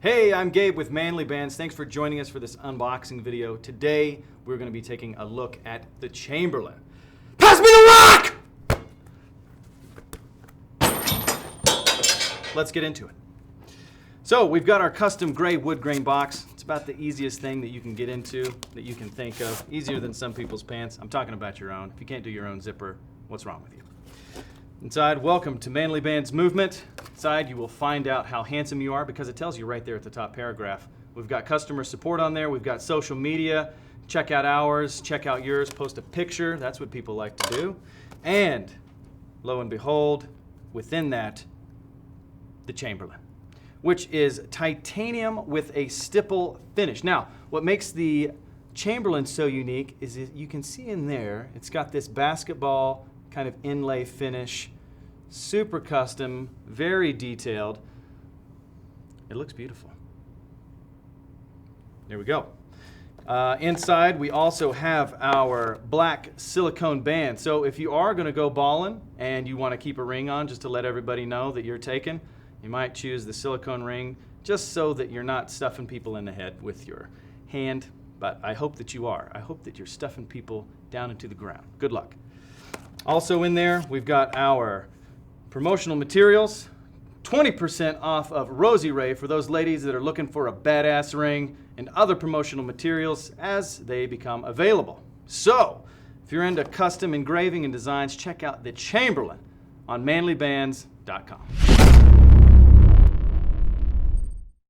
Hey, I'm Gabe with Manly Bands. Thanks for joining us for this unboxing video. Today, we're going to be taking a look at the Chamberlain. Pass me the rock! Let's get into it. So, we've got our custom gray wood grain box. It's about the easiest thing that you can get into, that you can think of. Easier than some people's pants. I'm talking about your own. If you can't do your own zipper, what's wrong with you? Inside, welcome to Manly Band's Movement. Inside, you will find out how handsome you are because it tells you right there at the top paragraph. We've got customer support on there. We've got social media. Check out ours, check out yours, post a picture. That's what people like to do. And lo and behold, within that, the Chamberlain, which is titanium with a stipple finish. Now, what makes the Chamberlain so unique is that you can see in there, it's got this basketball kind of inlay finish, super custom, very detailed. It looks beautiful. There we go. Inside, we also have our black silicone band. So if you are going to go ballin' and you want to keep a ring on just to let everybody know that you're taken, you might choose the silicone ring just so that you're not stuffing people in the head with your hand. But I hope that you are. I hope that you're stuffing people down into the ground. Good luck. Also in there, we've got our promotional materials, 20% off of Rosie Ray for those ladies that are looking for a badass ring, and other promotional materials as they become available. So, if you're into custom engraving and designs, check out the Chamberlain on manlybands.com.